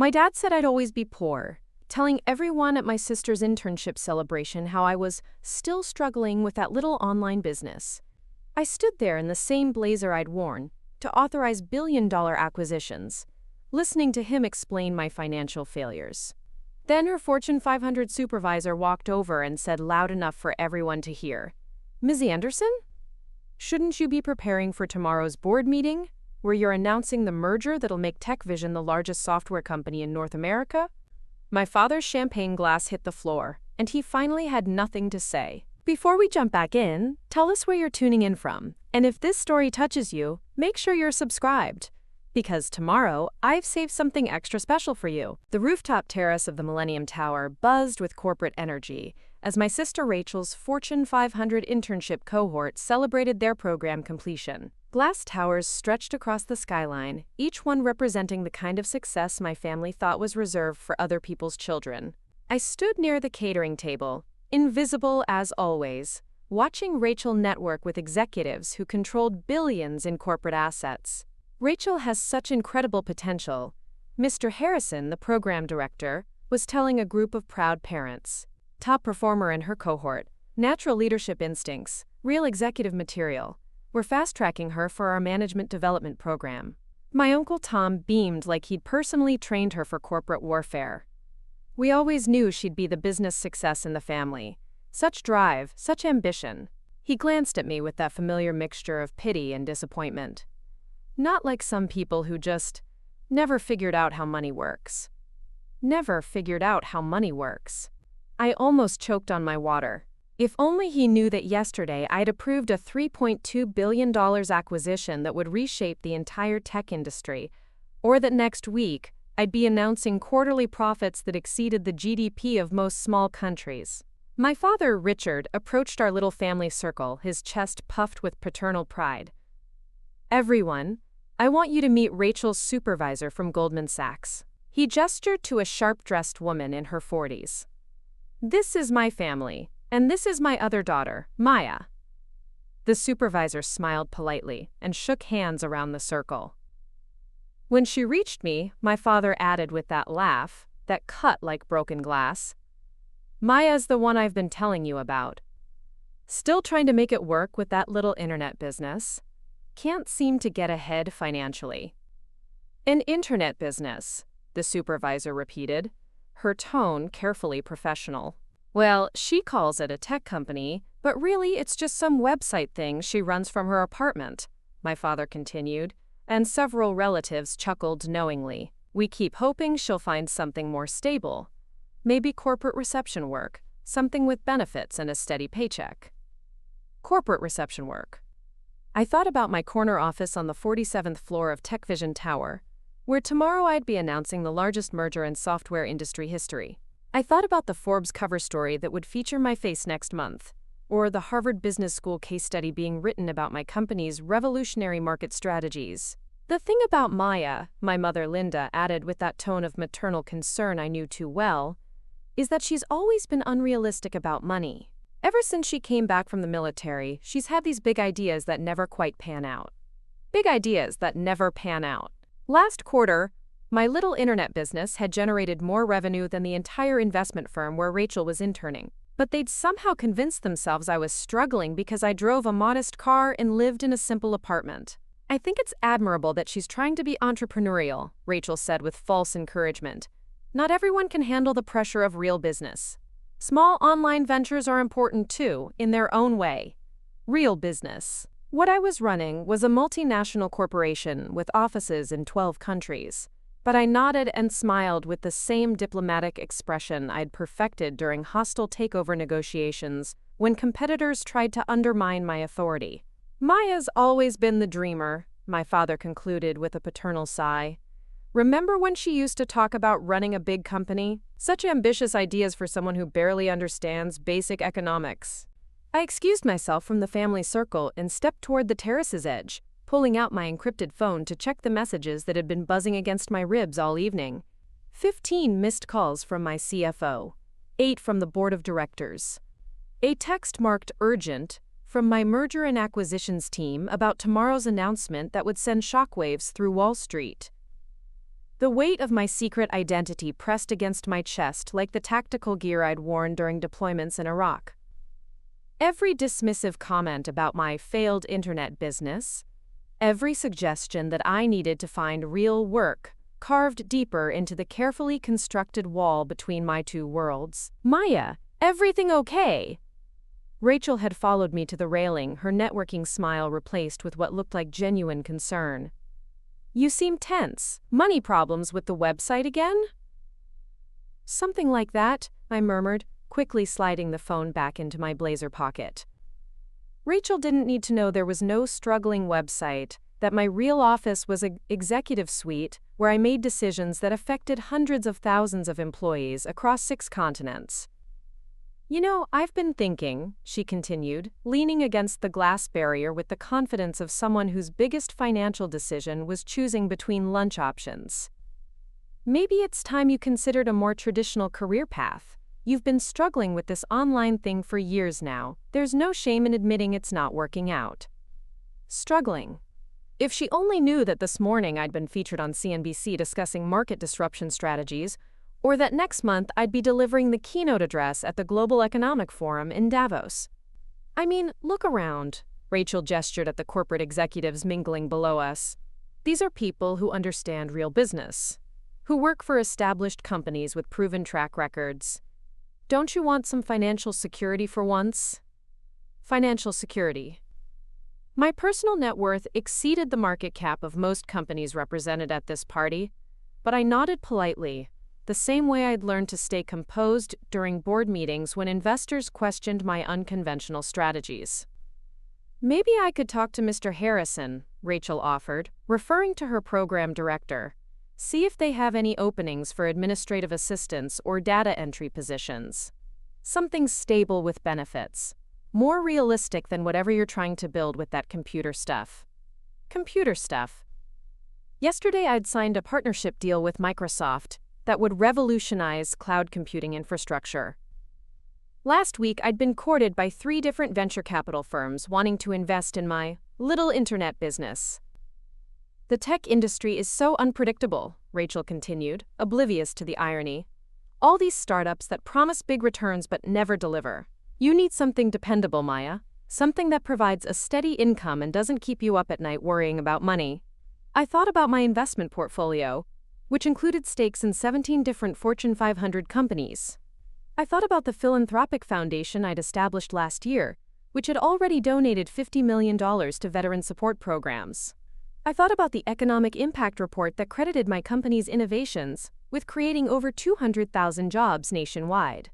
My dad said I'd always be poor, telling everyone at my sister's internship celebration how I was still struggling with that little online business. I stood there in the same blazer I'd worn to authorize billion-dollar acquisitions, listening to him explain my financial failures. Then her Fortune 500 supervisor walked over and said loud enough for everyone to hear, "Ms. Anderson? Shouldn't you be preparing for tomorrow's board meeting, where you're announcing the merger that'll make TechVision the largest software company in North America?" My father's champagne glass hit the floor, and he finally had nothing to say. Before we jump back in, tell us where you're tuning in from, and if this story touches you, make sure you're subscribed. Because tomorrow, I've saved something extra special for you. The rooftop terrace of the Millennium Tower buzzed with corporate energy as my sister Rachel's Fortune 500 internship cohort celebrated their program completion. Glass towers stretched across the skyline, each one representing the kind of success my family thought was reserved for other people's children. I stood near the catering table, invisible as always, watching Rachel network with executives who controlled billions in corporate assets. Rachel has such incredible potential. Mr. Harrison, the program director, was telling a group of proud parents. Top performer in her cohort, natural leadership instincts, real executive material. We're fast-tracking her for our management development program. My Uncle Tom beamed like he'd personally trained her for corporate warfare. We always knew she'd be the business success in the family. Such drive, such ambition. He glanced at me with that familiar mixture of pity and disappointment. Not like some people who just never figured out how money works. Never figured out how money works. I almost choked on my water. If only he knew that yesterday I'd approved a $3.2 billion acquisition that would reshape the entire tech industry, or that next week I'd be announcing quarterly profits that exceeded the GDP of most small countries. My father, Richard, approached our little family circle, his chest puffed with paternal pride. "Everyone, I want you to meet Rachel's supervisor from Goldman Sachs." He gestured to a sharp-dressed woman in her 40s. "This is my family, and this is my other daughter, Maya." The supervisor smiled politely and shook hands around the circle. When she reached me, my father added with that laugh, that cut like broken glass, "Maya's the one I've been telling you about. Still trying to make it work with that little internet business. Can't seem to get ahead financially." "An internet business," the supervisor repeated, her tone carefully professional. "Well, she calls it a tech company, but really it's just some website thing she runs from her apartment," my father continued, and several relatives chuckled knowingly. "We keep hoping she'll find something more stable. Maybe corporate reception work, something with benefits and a steady paycheck." Corporate reception work. I thought about my corner office on the 47th floor of TechVision Tower, where tomorrow I'd be announcing the largest merger in software industry history. I thought about the Forbes cover story that would feature my face next month, or the Harvard Business School case study being written about my company's revolutionary market strategies. The thing about Maya, my mother Linda added with that tone of maternal concern I knew too well, is that she's always been unrealistic about money. Ever since she came back from the military, she's had these big ideas that never quite pan out. Big ideas that never pan out. Last quarter, my little internet business had generated more revenue than the entire investment firm where Rachel was interning. But they'd somehow convinced themselves I was struggling because I drove a modest car and lived in a simple apartment. "I think it's admirable that she's trying to be entrepreneurial," Rachel said with false encouragement. "Not everyone can handle the pressure of real business. Small online ventures are important too, in their own way. Real business." What I was running was a multinational corporation with offices in 12 countries. But I nodded and smiled with the same diplomatic expression I'd perfected during hostile takeover negotiations when competitors tried to undermine my authority. "Maya's always been the dreamer," my father concluded with a paternal sigh. "Remember when she used to talk about running a big company? Such ambitious ideas for someone who barely understands basic economics." I excused myself from the family circle and stepped toward the terrace's edge, pulling out my encrypted phone to check the messages that had been buzzing against my ribs all evening. 15 missed calls from my CFO, 8 from the board of directors. A text marked urgent from my merger and acquisitions team about tomorrow's announcement that would send shockwaves through Wall Street. The weight of my secret identity pressed against my chest like the tactical gear I'd worn during deployments in Iraq. Every dismissive comment about my failed internet business, every suggestion that I needed to find real work, carved deeper into the carefully constructed wall between my two worlds. "Maya, everything okay?" Rachel had followed me to the railing, her networking smile replaced with what looked like genuine concern. "You seem tense. Money problems with the website again?" "Something like that," I murmured, quickly sliding the phone back into my blazer pocket. Rachel didn't need to know there was no struggling website, that my real office was an executive suite where I made decisions that affected hundreds of thousands of employees across 6 continents. "You know, I've been thinking," she continued, leaning against the glass barrier with the confidence of someone whose biggest financial decision was choosing between lunch options. "Maybe it's time you considered a more traditional career path. You've been struggling with this online thing for years now. There's no shame in admitting it's not working out." Struggling. If she only knew that this morning I'd been featured on CNBC discussing market disruption strategies, or that next month I'd be delivering the keynote address at the Global Economic Forum in Davos. "I mean, look around," Rachel gestured at the corporate executives mingling below us. "These are people who understand real business, who work for established companies with proven track records. Don't you want some financial security for once?" Financial security. My personal net worth exceeded the market cap of most companies represented at this party, but I nodded politely, the same way I'd learned to stay composed during board meetings when investors questioned my unconventional strategies. "Maybe I could talk to Mr. Harrison," Rachel offered, referring to her program director. "See if they have any openings for administrative assistants or data entry positions. Something stable with benefits. More realistic than whatever you're trying to build with that computer stuff." Computer stuff. Yesterday I'd signed a partnership deal with Microsoft that would revolutionize cloud computing infrastructure. Last week I'd been courted by 3 different venture capital firms wanting to invest in my little internet business. "The tech industry is so unpredictable," Rachel continued, oblivious to the irony. "All these startups that promise big returns but never deliver. You need something dependable, Maya. Something that provides a steady income and doesn't keep you up at night worrying about money." I thought about my investment portfolio, which included stakes in 17 different Fortune 500 companies. I thought about the philanthropic foundation I'd established last year, which had already donated $50 million to veteran support programs. I thought about the economic impact report that credited my company's innovations with creating over 200,000 jobs nationwide.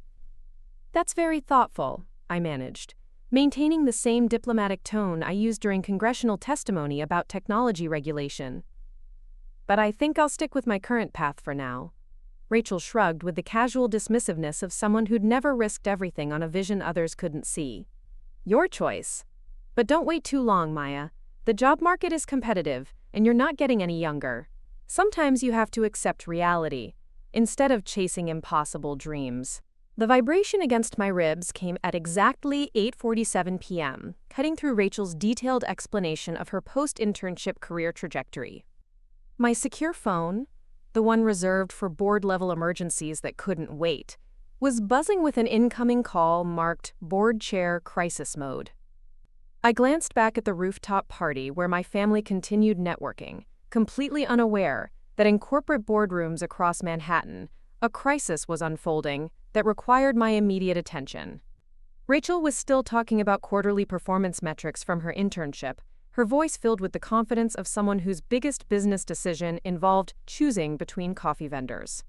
"That's very thoughtful," I managed, maintaining the same diplomatic tone I used during congressional testimony about technology regulation. "But I think I'll stick with my current path for now." Rachel shrugged with the casual dismissiveness of someone who'd never risked everything on a vision others couldn't see. "Your choice. But don't wait too long, Maya. The job market is competitive, and you're not getting any younger. Sometimes you have to accept reality, instead of chasing impossible dreams." The vibration against my ribs came at exactly 8:47 p.m., cutting through Rachel's detailed explanation of her post-internship career trajectory. My secure phone, the one reserved for board-level emergencies that couldn't wait, was buzzing with an incoming call marked Board Chair Crisis Mode. I glanced back at the rooftop party where my family continued networking, completely unaware that in corporate boardrooms across Manhattan, a crisis was unfolding that required my immediate attention. Rachel was still talking about quarterly performance metrics from her internship, her voice filled with the confidence of someone whose biggest business decision involved choosing between coffee vendors.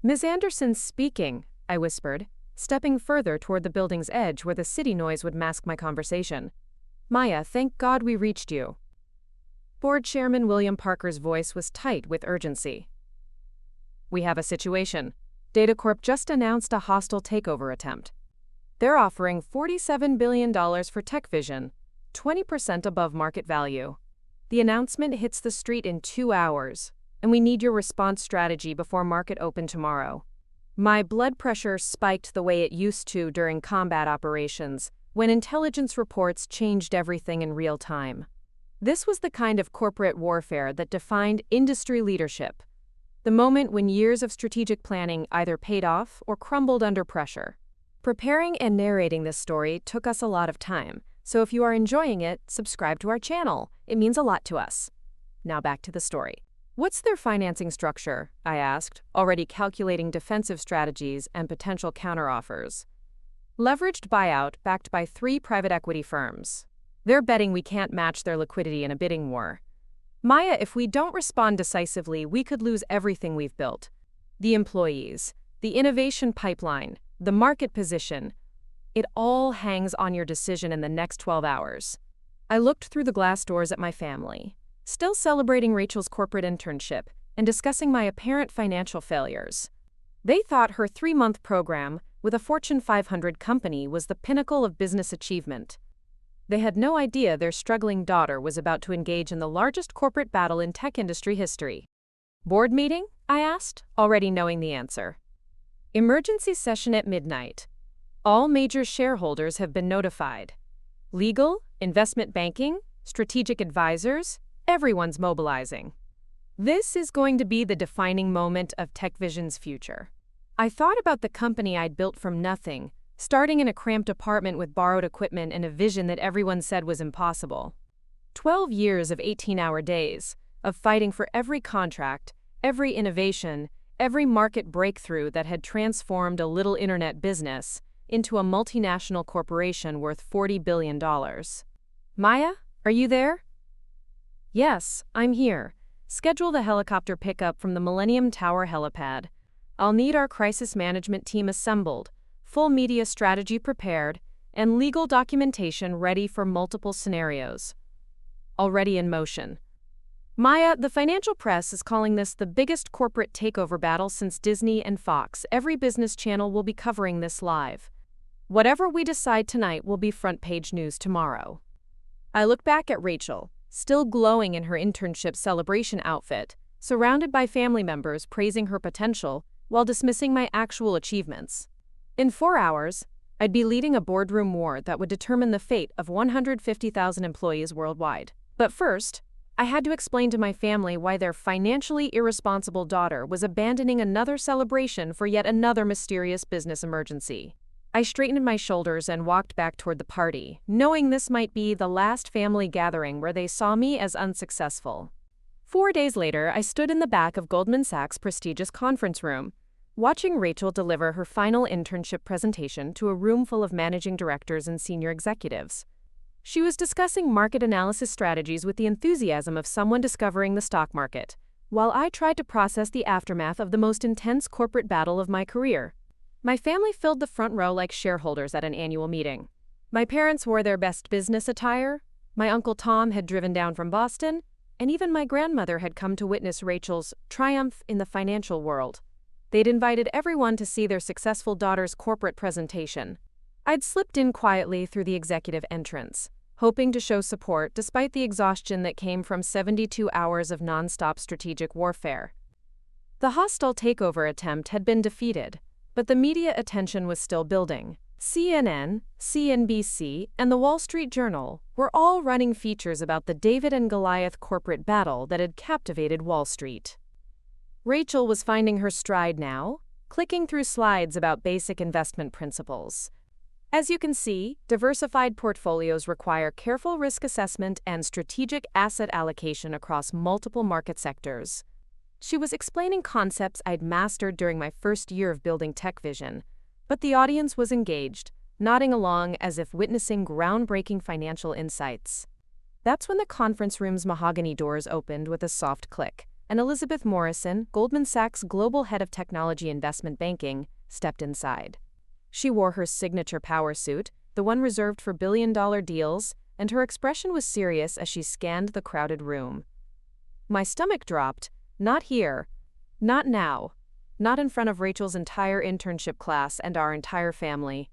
"Ms. Anderson's speaking," I whispered, stepping further toward the building's edge where the city noise would mask my conversation. "Maya, thank God we reached you." Board Chairman William Parker's voice was tight with urgency. "We have a situation. DataCorp just announced a hostile takeover attempt. They're offering $47 billion for TechVision, 20% above market value. The announcement hits the street in 2 hours, and we need your response strategy before market open tomorrow." My blood pressure spiked the way it used to during combat operations, when intelligence reports changed everything in real time. This was the kind of corporate warfare that defined industry leadership. The moment when years of strategic planning either paid off or crumbled under pressure. Preparing and narrating this story took us a lot of time, so if you are enjoying it, subscribe to our channel. It means a lot to us. Now back to the story. What's their financing structure? I asked, already calculating defensive strategies and potential counteroffers. Leveraged buyout backed by 3 private equity firms. They're betting we can't match their liquidity in a bidding war. Maya, if we don't respond decisively, we could lose everything we've built. The employees, the innovation pipeline, the market position. It all hangs on your decision in the next 12 hours. I looked through the glass doors at my family, still celebrating Rachel's corporate internship and discussing my apparent financial failures. They thought her 3-month program with a Fortune 500 company was the pinnacle of business achievement. They had no idea their struggling daughter was about to engage in the largest corporate battle in tech industry history. Board meeting? I asked, already knowing the answer. Emergency session at midnight. All major shareholders have been notified. Legal, investment banking, strategic advisors, everyone's mobilizing. This is going to be the defining moment of TechVision's future. I thought about the company I'd built from nothing, starting in a cramped apartment with borrowed equipment and a vision that everyone said was impossible. 12 years of 18-hour days, of fighting for every contract, every innovation, every market breakthrough that had transformed a little internet business into a multinational corporation worth $40 billion. Maya, are you there? Yes, I'm here. Schedule the helicopter pickup from the Millennium Tower helipad. I'll need our crisis management team assembled, full media strategy prepared, and legal documentation ready for multiple scenarios. Already in motion. Maya, the financial press is calling this the biggest corporate takeover battle since Disney and Fox. Every business channel will be covering this live. Whatever we decide tonight will be front-page news tomorrow. I look back at Rachel, still glowing in her internship celebration outfit, surrounded by family members praising her potential while dismissing my actual achievements. In 4 hours, I'd be leading a boardroom war that would determine the fate of 150,000 employees worldwide. But first, I had to explain to my family why their financially irresponsible daughter was abandoning another celebration for yet another mysterious business emergency. I straightened my shoulders and walked back toward the party, knowing this might be the last family gathering where they saw me as unsuccessful. 4 days later, I stood in the back of Goldman Sachs' prestigious conference room, watching Rachel deliver her final internship presentation to a room full of managing directors and senior executives. She was discussing market analysis strategies with the enthusiasm of someone discovering the stock market, while I tried to process the aftermath of the most intense corporate battle of my career. My family filled the front row like shareholders at an annual meeting. My parents wore their best business attire, my Uncle Tom had driven down from Boston, and even my grandmother had come to witness Rachel's triumph in the financial world. They'd invited everyone to see their successful daughter's corporate presentation. I'd slipped in quietly through the executive entrance, hoping to show support despite the exhaustion that came from 72 hours of nonstop strategic warfare. The hostile takeover attempt had been defeated, but the media attention was still building. CNN, CNBC, and the Wall Street Journal were all running features about the David and Goliath corporate battle that had captivated Wall Street. Rachel was finding her stride now, clicking through slides about basic investment principles. As you can see, diversified portfolios require careful risk assessment and strategic asset allocation across multiple market sectors. She was explaining concepts I'd mastered during my first year of building TechVision, but the audience was engaged, nodding along as if witnessing groundbreaking financial insights. That's when the conference room's mahogany doors opened with a soft click, and Elizabeth Morrison, Goldman Sachs' global head of technology investment banking, stepped inside. She wore her signature power suit, the one reserved for billion-dollar deals, and her expression was serious as she scanned the crowded room. My stomach dropped. Not here. Not now. Not in front of Rachel's entire internship class and our entire family.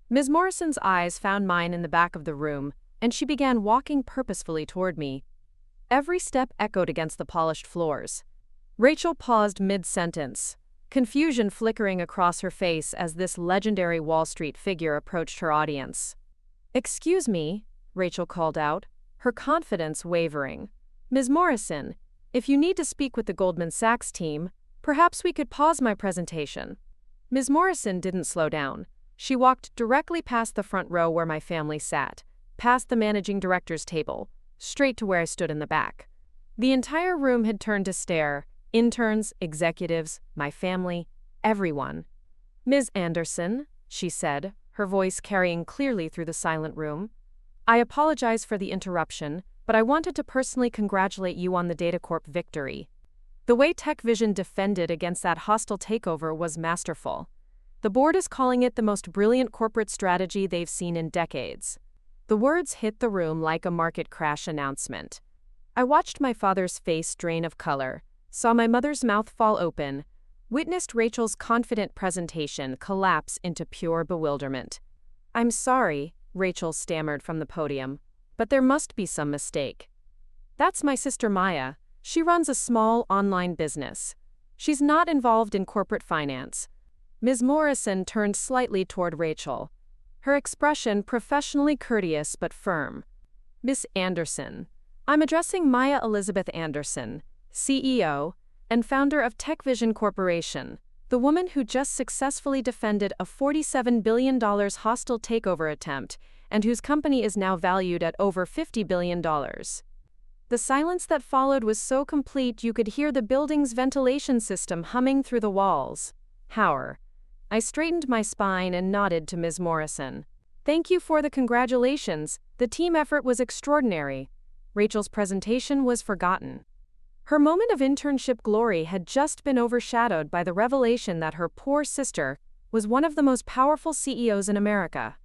Ms. Morrison's eyes found mine in the back of the room, and she began walking purposefully toward me. Every step echoed against the polished floors. Rachel paused mid-sentence, confusion flickering across her face as this legendary Wall Street figure approached her audience. "Excuse me," Rachel called out, her confidence wavering. "Ms. Morrison, if you need to speak with the Goldman Sachs team, Perhaps we could pause my presentation. Ms. Morrison didn't slow down. She walked directly past the front row where my family sat, past the managing director's table, straight to where I stood in the back. The entire room had turned to stare, interns, executives, my family, everyone. "Ms. Anderson," she said, her voice carrying clearly through the silent room, "I apologize for the interruption, but I wanted to personally congratulate you on the DataCorp victory. The way TechVision defended against that hostile takeover was masterful. The board is calling it the most brilliant corporate strategy they've seen in decades." The words hit the room like a market crash announcement. I watched my father's face drain of color, saw my mother's mouth fall open, witnessed Rachel's confident presentation collapse into pure bewilderment. "I'm sorry," Rachel stammered from the podium, "but there must be some mistake. That's my sister Maya. She runs a small online business. She's not involved in corporate finance." Ms. Morrison turned slightly toward Rachel, her expression professionally courteous but firm. "Miss Anderson, I'm addressing Maya Elizabeth Anderson, CEO and founder of TechVision Corporation, the woman who just successfully defended a $47 billion hostile takeover attempt and whose company is now valued at over $50 billion. The silence that followed was so complete you could hear the building's ventilation system humming through the walls. "Hower." I straightened my spine and nodded to Ms. Morrison. "Thank you for the congratulations. The team effort was extraordinary." Rachel's presentation was forgotten. Her moment of internship glory had just been overshadowed by the revelation that her poor sister was one of the most powerful CEOs in America.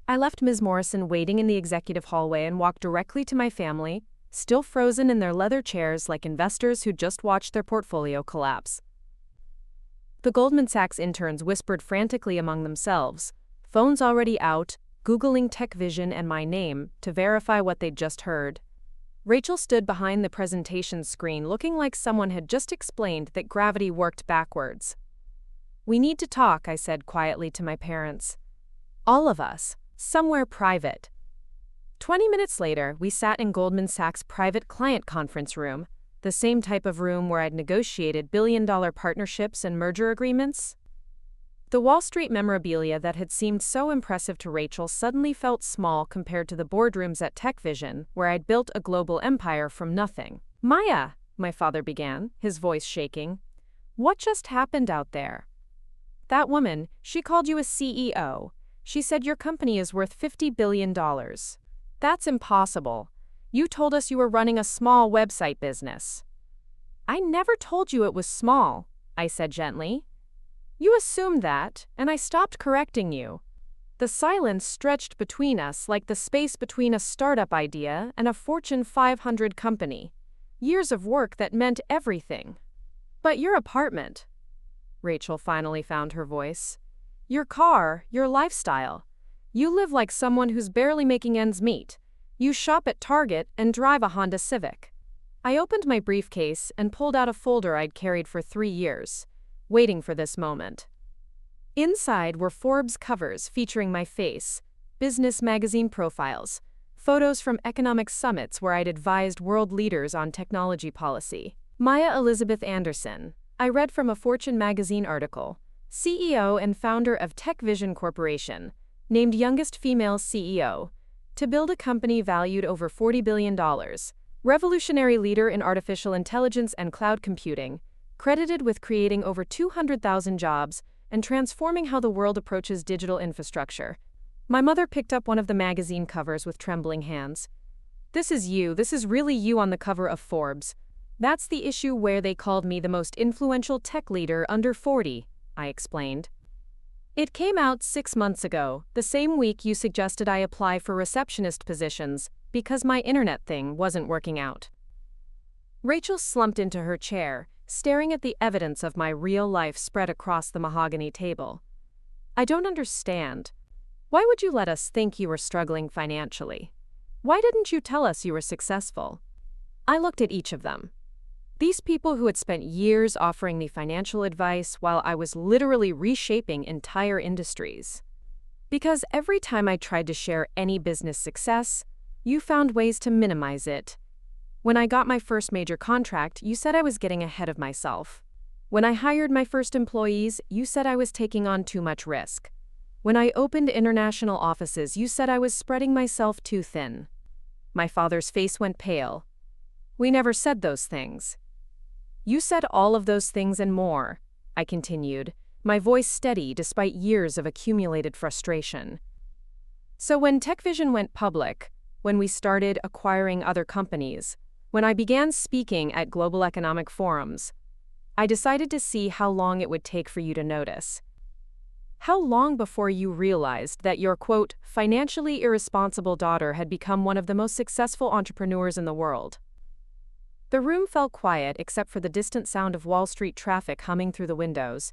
I left Ms. Morrison waiting in the executive hallway and walked directly to my family, still frozen in their leather chairs like investors who just watched their portfolio collapse. The Goldman Sachs interns whispered frantically among themselves, phones already out, Googling TechVision and my name to verify what they'd just heard. Rachel stood behind the presentation screen looking like someone had just explained that gravity worked backwards. "We need to talk," I said quietly to my parents. "All of us, somewhere private." 20 minutes later, we sat in Goldman Sachs' private client conference room, the same type of room where I'd negotiated billion-dollar partnerships and merger agreements. The Wall Street memorabilia that had seemed so impressive to Rachel suddenly felt small compared to the boardrooms at TechVision, where I'd built a global empire from nothing. "Maya," my father began, his voice shaking, "what just happened out there? That woman, she called you a CEO. She said your company is worth $50 billion. That's impossible. You told us you were running a small website business." "I never told you it was small," I said gently. "You assumed that, and I stopped correcting you." The silence stretched between us like the space between a startup idea and a Fortune 500 company. Years of work that meant everything. "But your apartment," Rachel finally found her voice. "Your car, your lifestyle. You live like someone who's barely making ends meet. You shop at Target and drive a Honda Civic." I opened my briefcase and pulled out a folder I'd carried for 3 years, waiting for this moment. Inside were Forbes covers featuring my face, business magazine profiles, photos from economic summits where I'd advised world leaders on technology policy. Maya Elizabeth Anderson, I read from a Fortune magazine article, CEO and founder of TechVision Corporation, named youngest female CEO, to build a company valued over $40 billion, revolutionary leader in artificial intelligence and cloud computing, credited with creating over 200,000 jobs and transforming how the world approaches digital infrastructure. My mother picked up one of the magazine covers with trembling hands. "This is really you on the cover of Forbes. That's the issue where they called me the most influential tech leader under 40, I explained. "It came out 6 months ago, the same week you suggested I apply for receptionist positions because my internet thing wasn't working out." Rachel slumped into her chair, staring at the evidence of my real life spread across the mahogany table. "I don't understand. Why would you let us think you were struggling financially? Why didn't you tell us you were successful?" I looked at each of them. These people who had spent years offering me financial advice while I was literally reshaping entire industries. Because every time I tried to share any business success, you found ways to minimize it. When I got my first major contract, you said I was getting ahead of myself. When I hired my first employees, you said I was taking on too much risk. When I opened international offices, you said I was spreading myself too thin. My father's face went pale. We never said those things. You said all of those things and more, I continued, my voice steady despite years of accumulated frustration. So when TechVision went public, when we started acquiring other companies, when I began speaking at global economic forums, I decided to see how long it would take for you to notice. How long before you realized that your, quote, financially irresponsible daughter had become one of the most successful entrepreneurs in the world? The room fell quiet except for the distant sound of Wall Street traffic humming through the windows.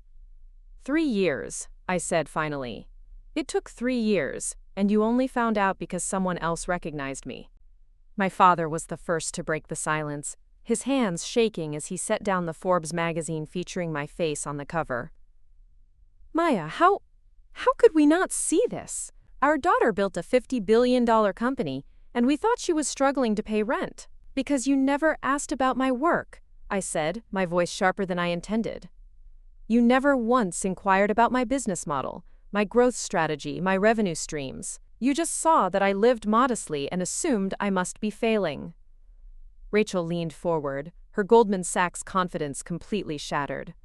3 years, I said finally. It took 3 years, and you only found out because someone else recognized me. My father was the first to break the silence, his hands shaking as he set down the Forbes magazine featuring my face on the cover. Maya, how could we not see this? Our daughter built a $50 billion company, and we thought she was struggling to pay rent. Because you never asked about my work, I said, my voice sharper than I intended. You never once inquired about my business model, my growth strategy, my revenue streams. You just saw that I lived modestly and assumed I must be failing. Rachel leaned forward, her Goldman Sachs confidence completely shattered.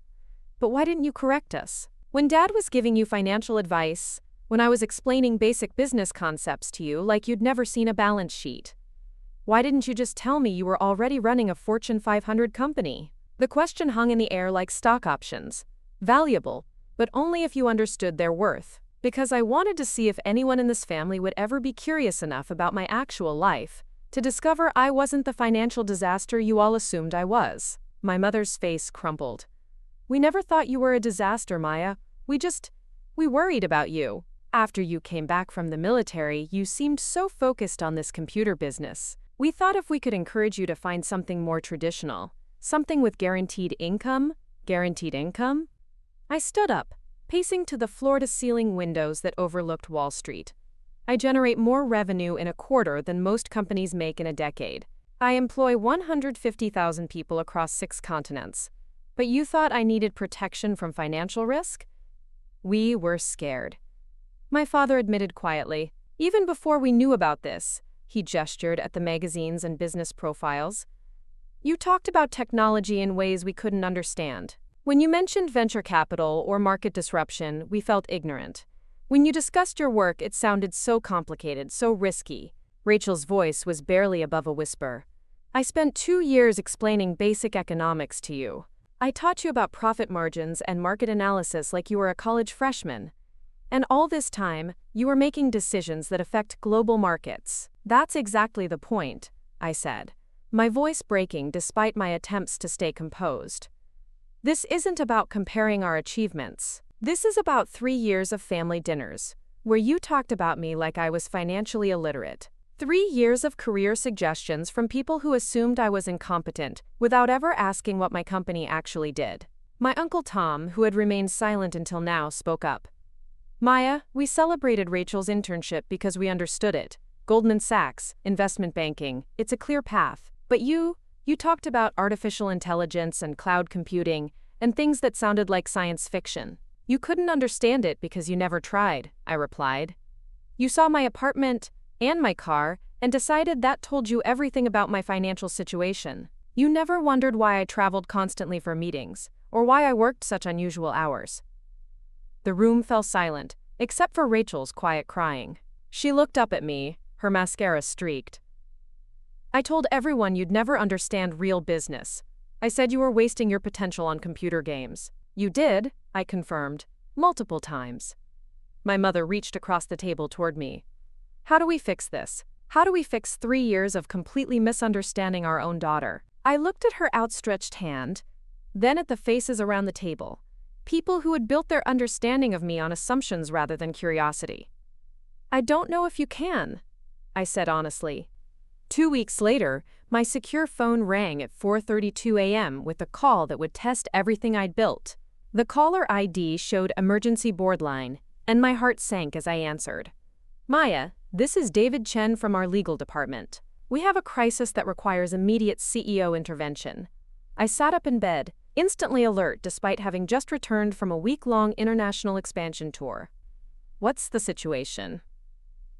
But why didn't you correct us? When Dad was giving you financial advice, when I was explaining basic business concepts to you like you'd never seen a balance sheet, why didn't you just tell me you were already running a Fortune 500 company? The question hung in the air like stock options. Valuable, but only if you understood their worth. Because I wanted to see if anyone in this family would ever be curious enough about my actual life to discover I wasn't the financial disaster you all assumed I was. My mother's face crumpled. We never thought you were a disaster, Maya. We worried about you. After you came back from the military, you seemed so focused on this computer business. We thought if we could encourage you to find something more traditional, something with guaranteed income. I stood up, pacing to the floor-to-ceiling windows that overlooked Wall Street. I generate more revenue in a quarter than most companies make in a decade. I employ 150,000 people across 6 continents. But you thought I needed protection from financial risk? We were scared. My father admitted quietly, even before we knew about this. He gestured at the magazines and business profiles. You talked about technology in ways we couldn't understand. When you mentioned venture capital or market disruption, we felt ignorant. When you discussed your work, it sounded so complicated, so risky. Rachel's voice was barely above a whisper. I spent 2 years explaining basic economics to you. I taught you about profit margins and market analysis like you were a college freshman. And all this time, you were making decisions that affect global markets. That's exactly the point, I said, my voice breaking despite my attempts to stay composed. This isn't about comparing our achievements. This is about 3 years of family dinners, where you talked about me like I was financially illiterate. 3 years of career suggestions from people who assumed I was incompetent without ever asking what my company actually did. My Uncle Tom, who had remained silent until now, spoke up. Maya, we celebrated Rachel's internship because we understood it. Goldman Sachs, investment banking, it's a clear path. But you talked about artificial intelligence and cloud computing and things that sounded like science fiction. You couldn't understand it because you never tried, I replied. You saw my apartment and my car and decided that told you everything about my financial situation. You never wondered why I traveled constantly for meetings or why I worked such unusual hours. The room fell silent, except for Rachel's quiet crying. She looked up at me, her mascara streaked. I told everyone you'd never understand real business. I said you were wasting your potential on computer games. You did, I confirmed, multiple times. My mother reached across the table toward me. How do we fix this? How do we fix 3 years of completely misunderstanding our own daughter? I looked at her outstretched hand, then at the faces around the table. People who had built their understanding of me on assumptions rather than curiosity. I don't know if you can, I said honestly. 2 weeks later, my secure phone rang at 4:32 a.m. with a call that would test everything I'd built. The caller ID showed emergency board line, and my heart sank as I answered. Maya, this is David Chen from our legal department. We have a crisis that requires immediate CEO intervention. I sat up in bed, instantly alert despite having just returned from a week-long international expansion tour. What's the situation?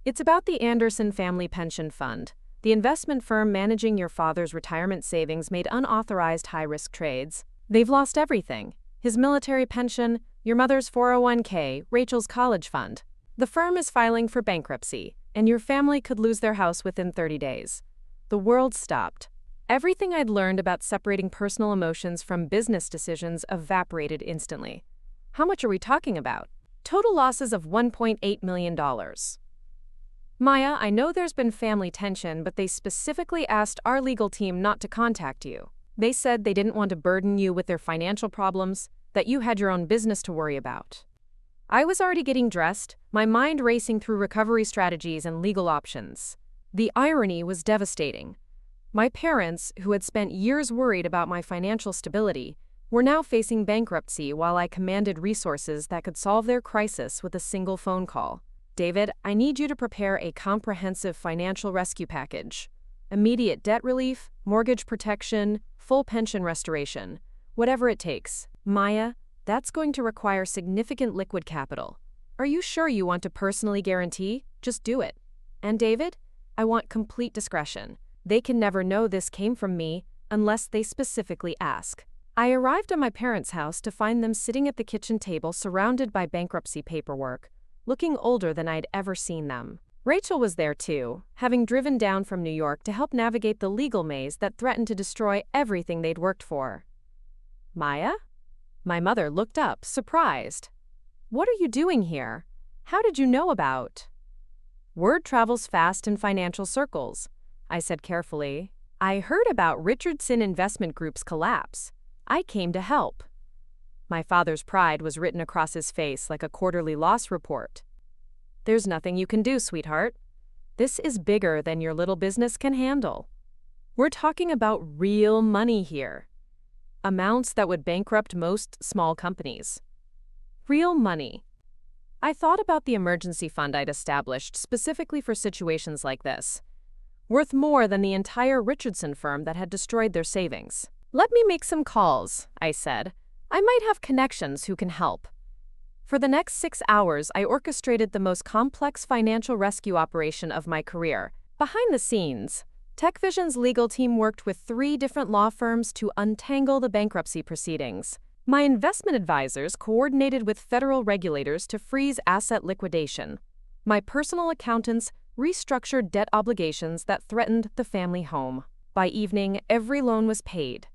It's about the Anderson Family Pension Fund, the investment firm managing your father's retirement savings made unauthorized high-risk trades. They've lost everything: his military pension, your mother's 401k, Rachel's college fund. The firm is filing for bankruptcy, and your family could lose their house within 30 days. The world stopped. Everything I'd learned about separating personal emotions from business decisions evaporated instantly. How much are we talking about? Total losses of $1.8 million. Maya, I know there's been family tension, but they specifically asked our legal team not to contact you. They said they didn't want to burden you with their financial problems, that you had your own business to worry about. I was already getting dressed, my mind racing through recovery strategies and legal options. The irony was devastating. My parents, who had spent years worried about my financial stability, were now facing bankruptcy while I commanded resources that could solve their crisis with a single phone call. David, I need you to prepare a comprehensive financial rescue package. Immediate debt relief, mortgage protection, full pension restoration, whatever it takes. Maya, that's going to require significant liquid capital. Are you sure you want to personally guarantee? Just do it. And David, I want complete discretion. They can never know this came from me unless they specifically ask. I arrived at my parents' house to find them sitting at the kitchen table surrounded by bankruptcy paperwork, looking older than I'd ever seen them. Rachel was there too, having driven down from New York to help navigate the legal maze that threatened to destroy everything they'd worked for. Maya? My mother looked up, surprised. What are you doing here? How did you know about? Word travels fast in financial circles, I said carefully. I heard about Richardson Investment Group's collapse. I came to help. My father's pride was written across his face like a quarterly loss report. There's nothing you can do, sweetheart. This is bigger than your little business can handle. We're talking about real money here. Amounts that would bankrupt most small companies. Real money. I thought about the emergency fund I'd established specifically for situations like this. Worth more than the entire Richardson firm that had destroyed their savings. Let me make some calls, I said. I might have connections who can help. For the next 6 hours, I orchestrated the most complex financial rescue operation of my career. Behind the scenes, TechVision's legal team worked with 3 different law firms to untangle the bankruptcy proceedings. My investment advisors coordinated with federal regulators to freeze asset liquidation. My personal accountants restructured debt obligations that threatened the family home. By evening, every loan was paid,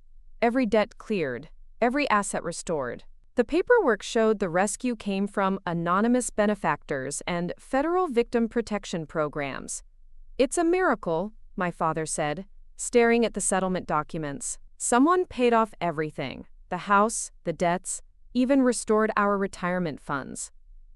every debt cleared, every asset restored. The paperwork showed the rescue came from anonymous benefactors and federal victim protection programs. It's a miracle, my father said, staring at the settlement documents. Someone paid off everything, the house, the debts, even restored our retirement funds.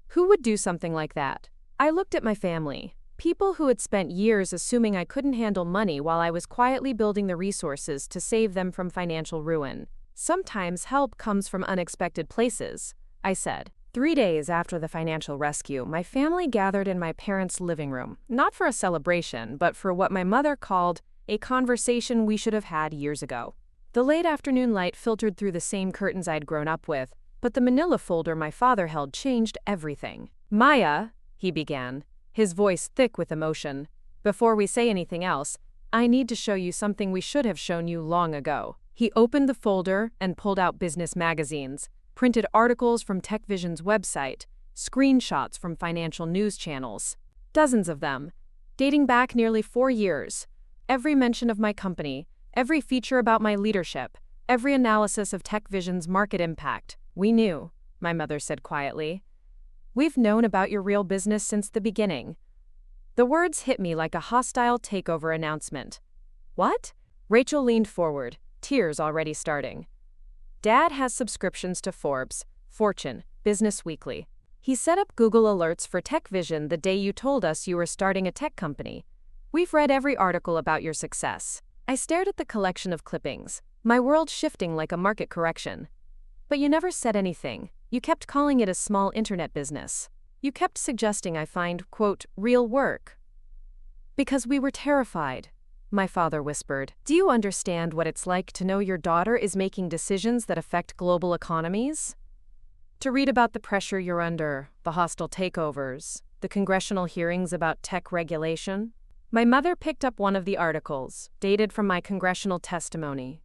Who would do something like that? I looked at my family, people who had spent years assuming I couldn't handle money while I was quietly building the resources to save them from financial ruin. Sometimes help comes from unexpected places, I said. 3 days after the financial rescue, my family gathered in my parents' living room, not for a celebration, but for what my mother called a conversation we should have had years ago. The late afternoon light filtered through the same curtains I'd grown up with, but the manila folder my father held changed everything. Maya, he began, his voice thick with emotion. Before we say anything else, I need to show you something we should have shown you long ago. He opened the folder and pulled out business magazines, printed articles from TechVision's website, screenshots from financial news channels. Dozens of them, dating back nearly 4 years. Every mention of my company, every feature about my leadership, every analysis of TechVision's market impact. We knew, my mother said quietly. We've known about your real business since the beginning. The words hit me like a hostile takeover announcement. What? Rachel leaned forward, tears already starting. Dad has subscriptions to Forbes, Fortune, Business Weekly. He set up Google alerts for TechVision the day you told us you were starting a tech company. We've read every article about your success. I stared at the collection of clippings, my world shifting like a market correction. But you never said anything. You kept calling it a small internet business. You kept suggesting I find, quote, real work. Because we were terrified. my father whispered. Do you understand what it's like to know your daughter is making decisions that affect global economies? To read about the pressure you're under, the hostile takeovers, the congressional hearings about tech regulation? My mother picked up one of the articles, dated from my congressional testimony.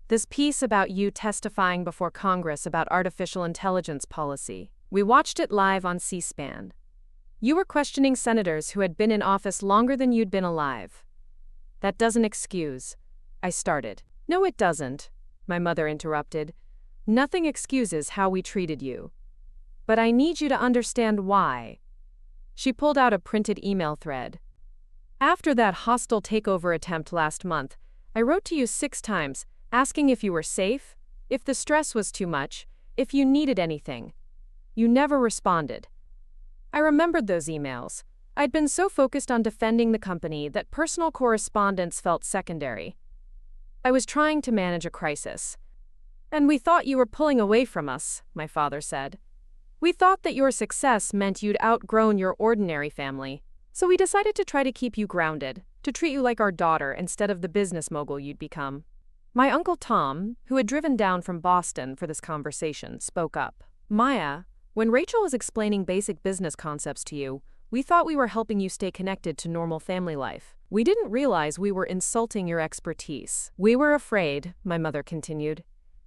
This piece about you testifying before Congress about artificial intelligence policy. We watched it live on C-SPAN. You were questioning senators who had been in office longer than you'd been alive. That doesn't excuse, I started. No, it doesn't, my mother interrupted. Nothing excuses how we treated you. But I need you to understand why. She pulled out a printed email thread. After that hostile takeover attempt last month, I wrote to you 6 times, asking if you were safe, if the stress was too much, if you needed anything. You never responded. I remembered those emails. I'd been so focused on defending the company that personal correspondence felt secondary. I was trying to manage a crisis. And we thought you were pulling away from us, my father said. We thought that your success meant you'd outgrown your ordinary family. So we decided to try to keep you grounded, to treat you like our daughter instead of the business mogul you'd become. My uncle Tom, who had driven down from Boston for this conversation, spoke up. Maya, when Rachel was explaining basic business concepts to you, we thought we were helping you stay connected to normal family life. We didn't realize we were insulting your expertise. We were afraid, my mother continued,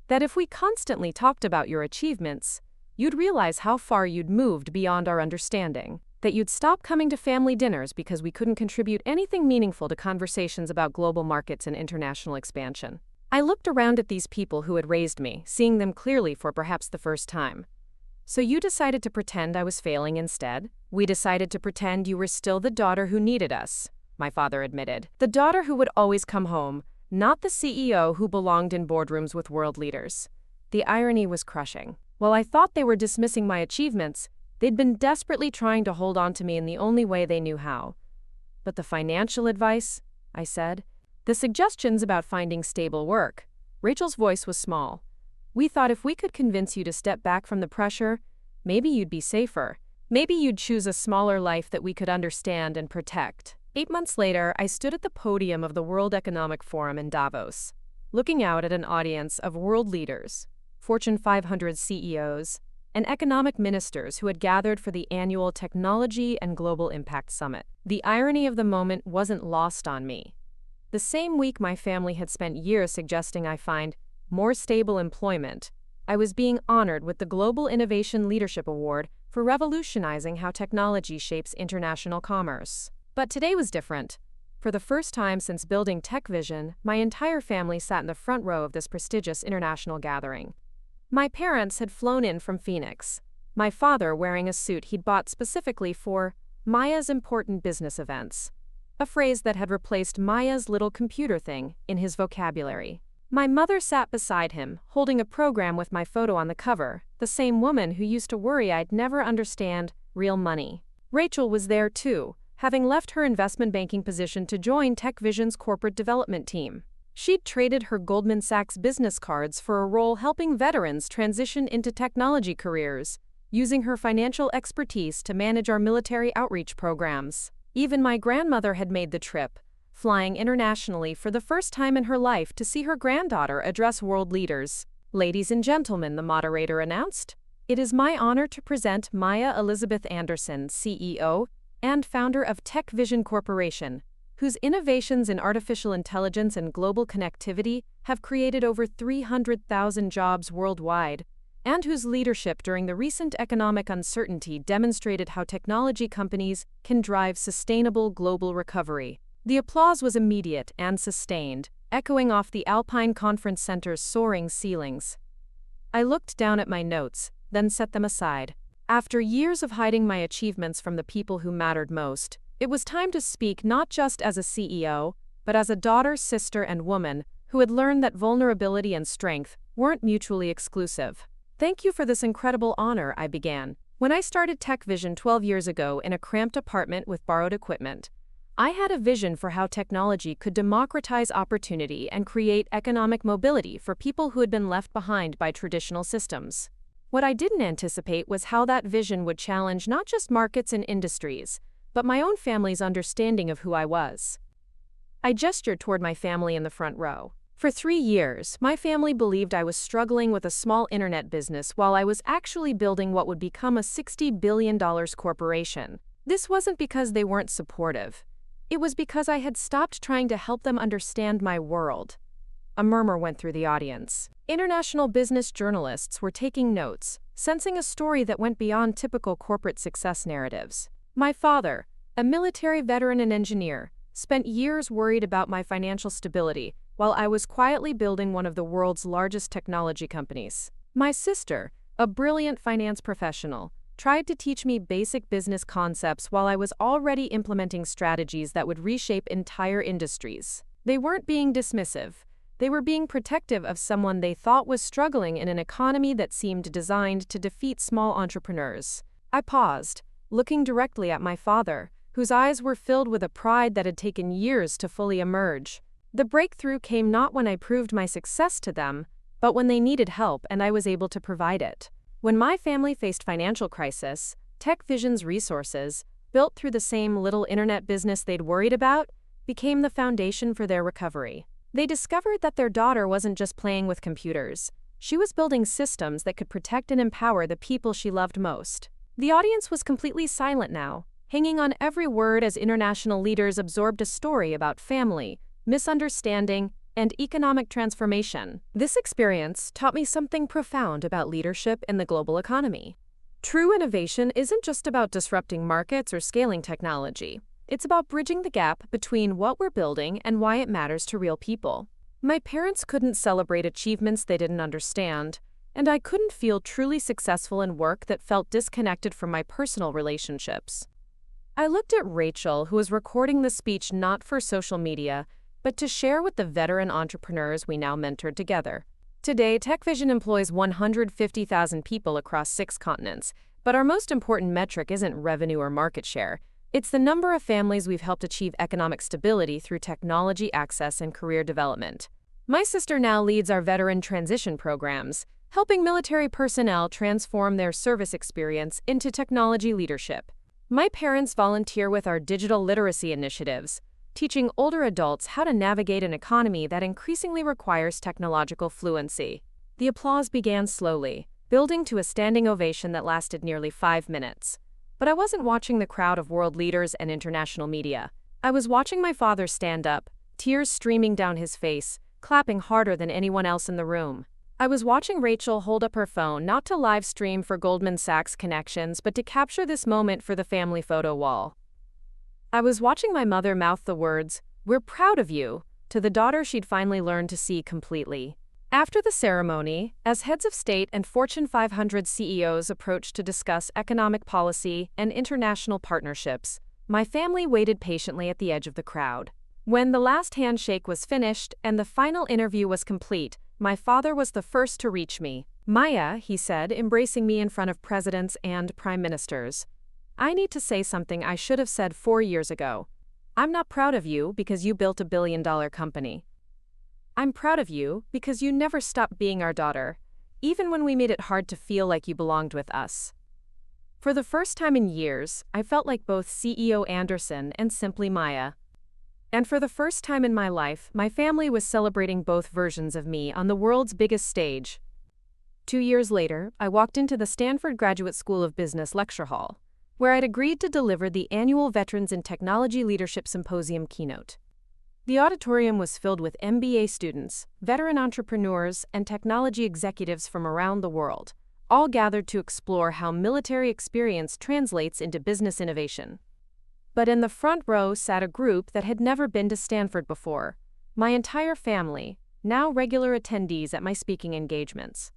that if we constantly talked about your achievements, you'd realize how far you'd moved beyond our understanding, that you'd stop coming to family dinners because we couldn't contribute anything meaningful to conversations about global markets and international expansion. I looked around at these people who had raised me, seeing them clearly for perhaps the first time. So you decided to pretend I was failing instead? We decided to pretend you were still the daughter who needed us, my father admitted. The daughter who would always come home, not the CEO who belonged in boardrooms with world leaders. The irony was crushing. While I thought they were dismissing my achievements, they'd been desperately trying to hold on to me in the only way they knew how. But the financial advice, I said, the suggestions about finding stable work. Rachel's voice was small. We thought if we could convince you to step back from the pressure, maybe you'd be safer. Maybe you'd choose a smaller life that we could understand and protect. 8 months later, I stood at the podium of the World Economic Forum in Davos, looking out at an audience of world leaders, Fortune 500 CEOs, and economic ministers who had gathered for the annual Technology and Global Impact Summit. The irony of the moment wasn't lost on me. The same week my family had spent years suggesting I find more stable employment, I was being honored with the Global Innovation Leadership Award for revolutionizing how technology shapes international commerce. But today was different. For the first time since building TechVision, my entire family sat in the front row of this prestigious international gathering. My parents had flown in from Phoenix, my father wearing a suit he'd bought specifically for Maya's important business events, a phrase that had replaced Maya's little computer thing in his vocabulary. My mother sat beside him, holding a program with my photo on the cover, the same woman who used to worry I'd never understand real money. Rachel was there too, having left her investment banking position to join TechVision's corporate development team. She'd traded her Goldman Sachs business cards for a role helping veterans transition into technology careers, using her financial expertise to manage our military outreach programs. Even my grandmother had made the trip, flying internationally for the first time in her life to see her granddaughter address world leaders. Ladies and gentlemen, the moderator announced, it is my honor to present Maya Elizabeth Anderson, CEO and founder of TechVision Corporation, whose innovations in artificial intelligence and global connectivity have created over 300,000 jobs worldwide, and whose leadership during the recent economic uncertainty demonstrated how technology companies can drive sustainable global recovery. The applause was immediate and sustained, echoing off the Alpine Conference Center's soaring ceilings. I looked down at my notes, then set them aside. After years of hiding my achievements from the people who mattered most, it was time to speak not just as a CEO, but as a daughter, sister, and woman who had learned that vulnerability and strength weren't mutually exclusive. Thank you for this incredible honor, I began. When I started TechVision 12 years ago in a cramped apartment with borrowed equipment, I had a vision for how technology could democratize opportunity and create economic mobility for people who had been left behind by traditional systems. What I didn't anticipate was how that vision would challenge not just markets and industries, but my own family's understanding of who I was. I gestured toward my family in the front row. For 3 years, my family believed I was struggling with a small internet business while I was actually building what would become a $60 billion corporation. This wasn't because they weren't supportive. It was because I had stopped trying to help them understand my world. A murmur went through the audience. International business journalists were taking notes, sensing a story that went beyond typical corporate success narratives. My father, a military veteran and engineer, spent years worried about my financial stability while I was quietly building one of the world's largest technology companies. My sister, a brilliant finance professional, tried to teach me basic business concepts while I was already implementing strategies that would reshape entire industries. They weren't being dismissive. They were being protective of someone they thought was struggling in an economy that seemed designed to defeat small entrepreneurs. I paused, looking directly at my father, whose eyes were filled with a pride that had taken years to fully emerge. The breakthrough came not when I proved my success to them, but when they needed help and I was able to provide it. When my family faced financial crisis, TechVision's resources, built through the same little internet business they'd worried about, became the foundation for their recovery. They discovered that their daughter wasn't just playing with computers. She was building systems that could protect and empower the people she loved most. The audience was completely silent now, hanging on every word as international leaders absorbed a story about family, misunderstanding, and economic transformation. This experience taught me something profound about leadership in the global economy. True innovation isn't just about disrupting markets or scaling technology. It's about bridging the gap between what we're building and why it matters to real people. My parents couldn't celebrate achievements they didn't understand, and I couldn't feel truly successful in work that felt disconnected from my personal relationships. I looked at Rachel, who was recording the speech not for social media, but to share with the veteran entrepreneurs we now mentored together. Today, TechVision employs 150,000 people across 6 continents, but our most important metric isn't revenue or market share. It's the number of families we've helped achieve economic stability through technology access and career development. My sister now leads our veteran transition programs, helping military personnel transform their service experience into technology leadership. My parents volunteer with our digital literacy initiatives, teaching older adults how to navigate an economy that increasingly requires technological fluency. The applause began slowly, building to a standing ovation that lasted nearly 5 minutes. But I wasn't watching the crowd of world leaders and international media. I was watching my father stand up, tears streaming down his face, clapping harder than anyone else in the room. I was watching Rachel hold up her phone not to live stream for Goldman Sachs connections but to capture this moment for the family photo wall. I was watching my mother mouth the words, "We're proud of you," to the daughter she'd finally learned to see completely. After the ceremony, as heads of state and Fortune 500 CEOs approached to discuss economic policy and international partnerships, my family waited patiently at the edge of the crowd. When the last handshake was finished and the final interview was complete, my father was the first to reach me. "Maya," he said, embracing me in front of presidents and prime ministers, "I need to say something I should have said 4 years ago. I'm not proud of you because you built a billion-dollar company. I'm proud of you because you never stopped being our daughter, even when we made it hard to feel like you belonged with us." For the first time in years, I felt like both CEO Anderson and simply Maya. And for the first time in my life, my family was celebrating both versions of me on the world's biggest stage. 2 years later, I walked into the Stanford Graduate School of Business lecture hall, where I'd agreed to deliver the annual Veterans in Technology Leadership Symposium keynote. The auditorium was filled with MBA students, veteran entrepreneurs, and technology executives from around the world, all gathered to explore how military experience translates into business innovation. But in the front row sat a group that had never been to Stanford before, my entire family, now regular attendees at my speaking engagements.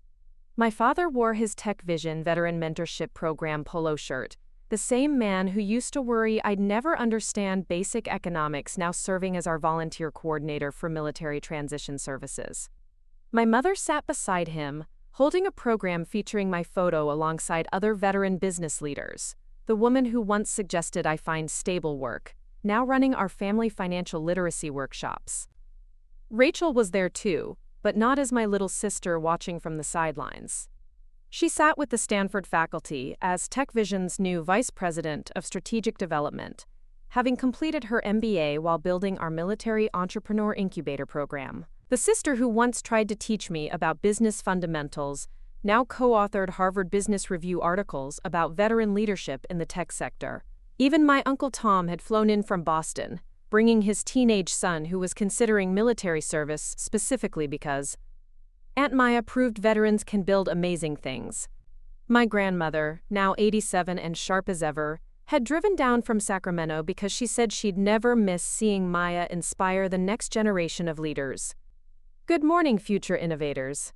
My father wore his TechVision Veteran Mentorship Program polo shirt, the same man who used to worry I'd never understand basic economics, now serving as our volunteer coordinator for military transition services. My mother sat beside him, holding a program featuring my photo alongside other veteran business leaders, the woman who once suggested I find stable work, now running our family financial literacy workshops. Rachel was there too, but not as my little sister watching from the sidelines. She sat with the Stanford faculty as TechVision's new Vice President of Strategic Development, having completed her MBA while building our military entrepreneur incubator program. The sister who once tried to teach me about business fundamentals now co-authored Harvard Business Review articles about veteran leadership in the tech sector. Even my Uncle Tom had flown in from Boston, bringing his teenage son who was considering military service specifically because Aunt Maya proved veterans can build amazing things. My grandmother, now 87 and sharp as ever, had driven down from Sacramento because she said she'd never miss seeing Maya inspire the next generation of leaders. "Good morning, future innovators,"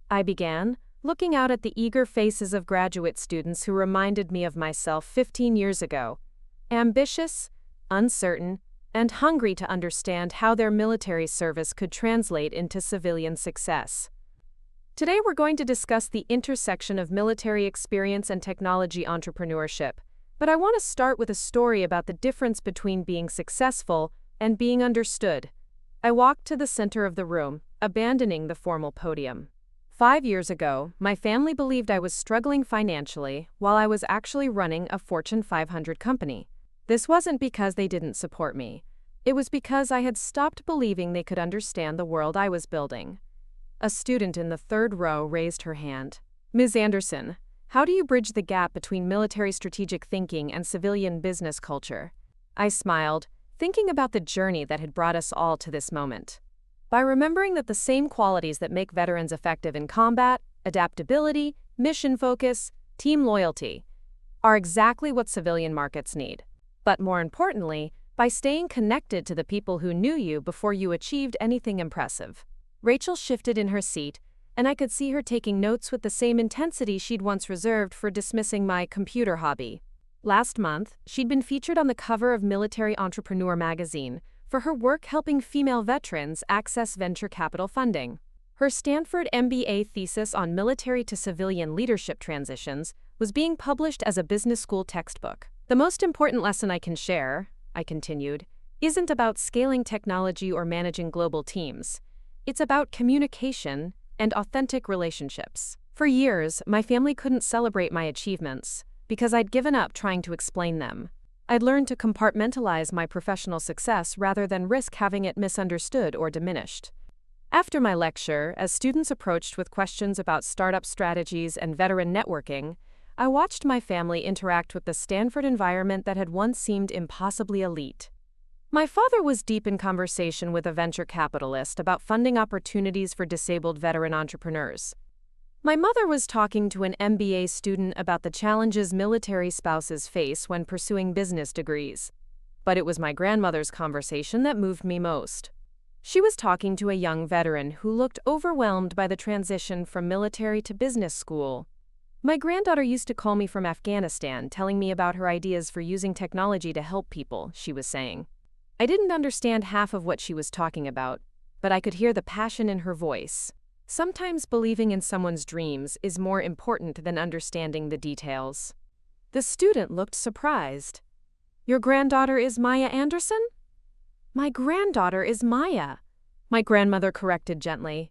I began, looking out at the eager faces of graduate students who reminded me of myself 15 years ago, ambitious, uncertain, and hungry to understand how their military service could translate into civilian success. Today we're going to discuss the intersection of military experience and technology entrepreneurship, but I want to start with a story about the difference between being successful and being understood. I walked to the center of the room, abandoning the formal podium. 5 years ago, my family believed I was struggling financially while I was actually running a Fortune 500 company. This wasn't because they didn't support me. It was because I had stopped believing they could understand the world I was building. A student in the third row raised her hand. "Ms. Anderson, how do you bridge the gap between military strategic thinking and civilian business culture?" I smiled, thinking about the journey that had brought us all to this moment. By remembering that the same qualities that make veterans effective in combat, adaptability, mission focus, team loyalty, are exactly what civilian markets need. But more importantly, by staying connected to the people who knew you before you achieved anything impressive. Rachel shifted in her seat, and I could see her taking notes with the same intensity she'd once reserved for dismissing my computer hobby. Last month, she'd been featured on the cover of Military Entrepreneur magazine for her work helping female veterans access venture capital funding. Her Stanford MBA thesis on military to civilian leadership transitions was being published as a business school textbook. "The most important lesson I can share," I continued, "isn't about scaling technology or managing global teams. It's about communication and authentic relationships. For years, my family couldn't celebrate my achievements because I'd given up trying to explain them. I'd learned to compartmentalize my professional success rather than risk having it misunderstood or diminished." After my lecture, as students approached with questions about startup strategies and veteran networking, I watched my family interact with the Stanford environment that had once seemed impossibly elite. My father was deep in conversation with a venture capitalist about funding opportunities for disabled veteran entrepreneurs. My mother was talking to an MBA student about the challenges military spouses face when pursuing business degrees. But it was my grandmother's conversation that moved me most. She was talking to a young veteran who looked overwhelmed by the transition from military to business school. "My granddaughter used to call me from Afghanistan, telling me about her ideas for using technology to help people," she was saying. I didn't understand half of what she was talking about, but I could hear the passion in her voice. Sometimes believing in someone's dreams is more important than understanding the details. The student looked surprised. "Your granddaughter is Maya Anderson?" "My granddaughter is Maya," my grandmother corrected gently.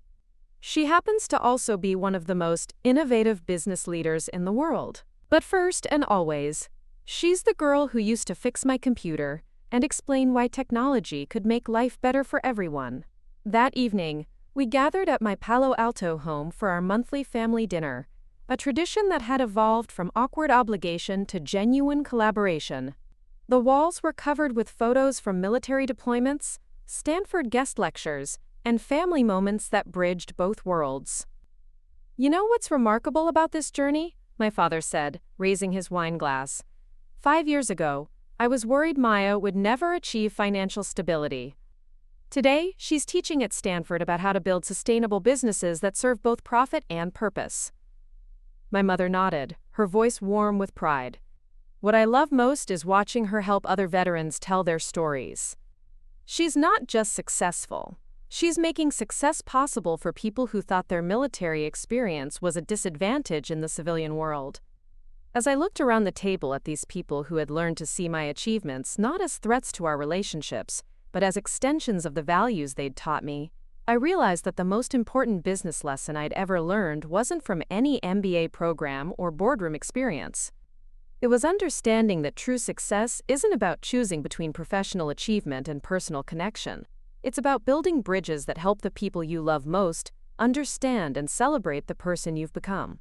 "She happens to also be one of the most innovative business leaders in the world. But first and always, she's the girl who used to fix my computer and explain why technology could make life better for everyone." That evening, we gathered at my Palo Alto home for our monthly family dinner, a tradition that had evolved from awkward obligation to genuine collaboration. The walls were covered with photos from military deployments, Stanford guest lectures, and family moments that bridged both worlds. "You know what's remarkable about this journey?" my father said, raising his wine glass. "5 years ago, I was worried Maya would never achieve financial stability. Today, she's teaching at Stanford about how to build sustainable businesses that serve both profit and purpose." My mother nodded, her voice warm with pride. "What I love most is watching her help other veterans tell their stories. She's not just successful. She's making success possible for people who thought their military experience was a disadvantage in the civilian world." As I looked around the table at these people who had learned to see my achievements not as threats to our relationships, but as extensions of the values they'd taught me, I realized that the most important business lesson I'd ever learned wasn't from any MBA program or boardroom experience. It was understanding that true success isn't about choosing between professional achievement and personal connection. It's about building bridges that help the people you love most understand and celebrate the person you've become.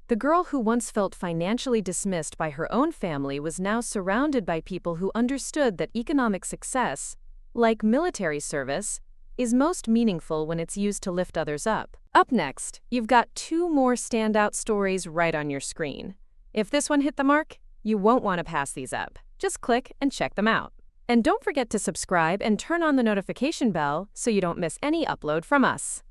The girl who once felt financially dismissed by her own family was now surrounded by people who understood that economic success, like military service, is most meaningful when it's used to lift others up. Up next, you've got 2 more standout stories right on your screen. If this one hit the mark, you won't want to pass these up. Just click and check them out. And don't forget to subscribe and turn on the notification bell so you don't miss any upload from us.